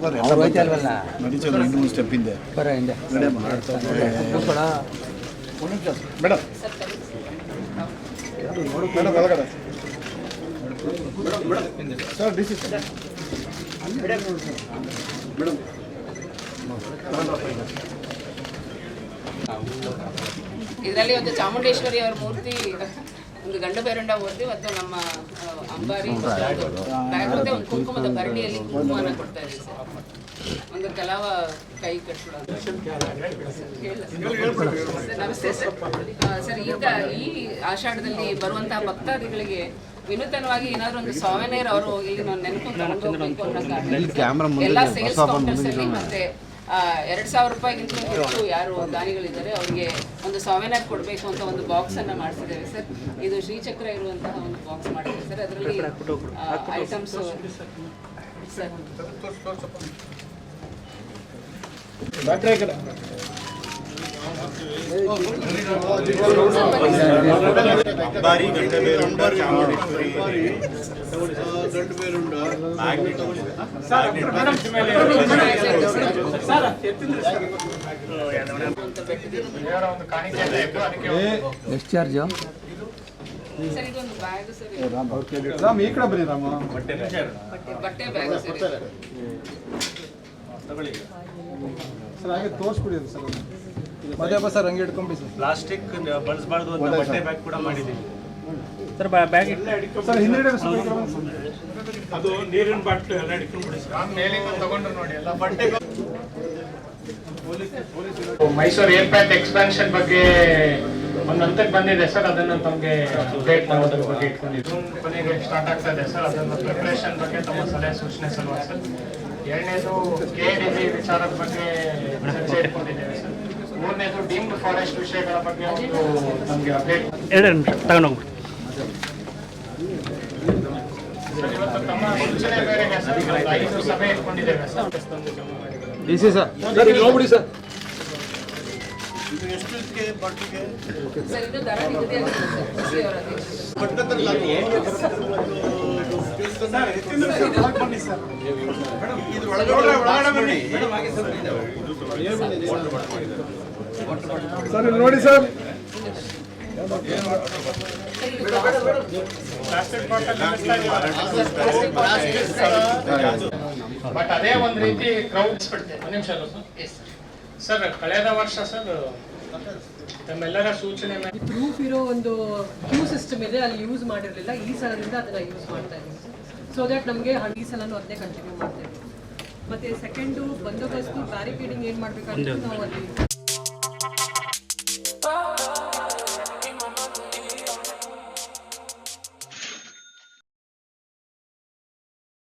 ಹೋಯ್ತಾ ಇಲ್ವಲ್ಲ ನಡೀತದೆ ಇನ್ನೂ ಸ್ಟೆಪ್ ಹಿಂದೆ ಬರ ಹಿಂದೆ ಮೇಡಮ್ ಮೇಡಮ್ ಒಳಗಡೆ ಸರ್ ಡಿ ಸಿ ಮೇಡಮ್ ಇದರಲ್ಲಿ ಒಂದು ಚಾಮುಂಡೇಶ್ವರಿ ಅವರ ಮೂರ್ತಿ, ಒಂದು ಗಂಡು ಬೇರುಂಡ ಮೂರ್ತಿ ಮತ್ತು ನಮ್ಮ ಅಂಬಾರಿ ಬ್ಯಾಗ್ ಮತ್ತೆ ಒಂದು ಕುಂಕುಮದ ಭರಣಿಯಲ್ಲಿ ಕುಂಕುಮನ ಕೊಡ್ತಾ ಇದ್ದೀವಿ ಸರ್. ಒಂದು ಕಲಾವ ಕೈ ಕಟ್ಬಿಡೋದು. ನಮಸ್ತೆ ಸರ್. ಸರ್, ಈಗ ಈ ಆಷಾಢದಲ್ಲಿ ಬರುವಂತಹ ಭಕ್ತಾದಿಗಳಿಗೆ ವಿನೂತನವಾಗಿ ಏನಾದ್ರು ಒಂದು ಸಾವೆನೇರ್ ಅವರು ಇಲ್ಲಿ ನಾವು ನೆನಪು ತಗೊಂಡು ಹೋಗ್ಬೇಕು ಎಲ್ಲ ಸೇಲ್ಸ್ ಕೌಂಟರ್ಸ್ ಅಲ್ಲಿ ಮತ್ತೆ 2,000 ರೂಪಾಯಿಗಿಂತ ಹೆಚ್ಚು ಯಾರು ದಾನಿಗಳಿದ್ದಾರೆ ಅವರಿಗೆ ಒಂದು ಸಾವೆನರ್ ಕೊಡಬೇಕು ಅಂತ ಒಂದು ಬಾಕ್ಸ್ ಅನ್ನ ಮಾಡಿಸಿದ್ದೇವೆ ಸರ್. ಇದು ಶ್ರೀಚಕ್ರ ಇರುವಂತಹ ಒಂದು ಬಾಕ್ಸ್ ಮಾಡಿದ್ದೇವೆ ಸರ್. ಅದರಲ್ಲಿ ಐಟಮ್ಸ್ ಸರ್ ಅಂಬಾರಿ ಗಂಡು ಬೇರುಂಡ ಚಾಮುಂಡೇಶ್ವರಿ ಗಂಡು ಬೇರುಂಡ ಎಷ್ಟು ಚಾರ್ಜು ಸರ್? ಇದೊಂದು ಬ್ಯಾಗ್ ಸರ್, ರಾಮ್ ಈ ಕಡೆ ಬನ್ನಿ ರಾಮ. ಬಟ್ಟೆ ಬ್ಯಾಗ್ ಸರ್. ಸರ್ ಹಾಗೆ ತೋರಿಸ್ಬಿಡಿ ಸರ್. ಮಧ್ಯ ಸರ್ ಹಂಗೆ ಇಟ್ಕೊಂಡ್ಬಿಡಿ ಸರ್. ಪ್ಲಾಸ್ಟಿಕ್ ಬಳಸಬಾರ್ದು ಅಂತ ಬಟ್ಟೆ ಬ್ಯಾಗ್ ಕೂಡ ಮಾಡಿದ್ದೀವಿ ಸರ್. ಬ್ಯಾಗ್ ಸರ್ ಹಿಂದೆ ಅದು ನೀರಿನ ಬಾಟ್ಲು ಎಲ್ಲ ಇಟ್ಕೊಂಡ್ಬಿಡಿ ಸರ್. ಮೇಲಿಂದ ತಗೊಂಡ್ರು ನೋಡಿ ಎಲ್ಲ ಬಟ್ಟೆ. ಮೈಸೂರು ಏರ್ಪೋರ್ಟ್ ಎಕ್ಸ್ಪಾನ್ಷನ್ ಬಗ್ಗೆ ಒಂದು ಹಂತಕ್ಕೆ ಬಂದಿದೆ ಸರ್. ಅದನ್ನು ತಮಗೆ ಅಪ್ಡೇಟ್ ಮಾಡೋದ್ರ ಬಗ್ಗೆ ಇಟ್ಕೊಂಡಿದ್ದು ಕೊನೆಗೆ ಸ್ಟಾರ್ಟ್ ಆಗ್ತಾ ಇದೆ ಸರ್. ಅದನ್ನು ಪ್ರಿಪರೇಷನ್ ಬಗ್ಗೆ ತಮ್ಮ ಸಲಹೆ ಸೂಚನೆ ಸಲುವಾಗಿ ಸರ್. ಎರಡನೇದು KDB ವಿಚಾರದ ಬಗ್ಗೆ ಚರ್ಚೆ ಇಟ್ಕೊಂಡಿದ್ದೇವೆ ಸರ್. ಮೂರನೇದು ಡೀಮ್ಡ್ ಫಾರೆಸ್ಟ್ ವಿಷಯಗಳ ಬಗ್ಗೆ ಒಂದು ನಮಗೆ ಅಪ್ಡೇಟ್ ತಗೊಂಡೋಗ್ಬಿಡಿ ಸರ್. ಇವತ್ತು ತಮ್ಮ ಸೂಚನೆ ಮೇರೆಗೆ ಸರ್ 5 ಸಭೆ ಇಟ್ಕೊಂಡಿದ್ದೇವೆ ಸರ್. DC sir. ಸರ್ ಇಲ್ಲಿ ಹೋಗ್ಬಿಡಿ ಸರ್. ಇದು ಎಷ್ಟು ಬಾಟ್ಲಿಗೆ ಸರ್, ಇದು ದರ ನಿಗದಿಯಾಗಿದೆ ಸರ್. ಕೃಷಿ ಅವರ ಸರ್ ಇಲ್ಲಿ ನೋಡಿ ಸರ್. ಬಟ್ ಅದೇ ಒಂದು ರೀತಿ ಕ್ರೌಡ್ಸ್ ಬಿಡ್ತೇವೆ. ಒಂದು ನಿಮಿಷ ಸರ್. ಕಳೆದ ವರ್ಷ ಸರ್ ನಮ್ಮೆಲ್ಲರ ಸೂಚನೆ ಮೇಲೆ ಪ್ರೂಫ್ ಇರೋ ಒಂದು ಕ್ಯೂ ಸಿಸ್ಟಮ್ ಇದೆ, ಅಲ್ಲಿ ಯೂಸ್ ಮಾಡಿರಲಿಲ್ಲ. ಈ ಸಲದಿಂದ ಅದನ್ನ ಯೂಸ್ ಮಾಡ್ತಾ ಇದ್ದೀವಿ ಸೊ ದಟ್ ನಮಗೆ ಈ ಸಲನೂ ಅದನ್ನೇ ಕಂಟಿನ್ಯೂ ಮಾಡ್ತಾ ಇದ್ದೀವಿ. ಮತ್ತೆ ಸೆಕೆಂಡು ಬಂದೋಬಸ್ತು ಬ್ಯಾರಿಕೇಡಿಂಗ್ ಏನು ಮಾಡಬೇಕಂತ ನಾವು ಅಲ್ಲಿ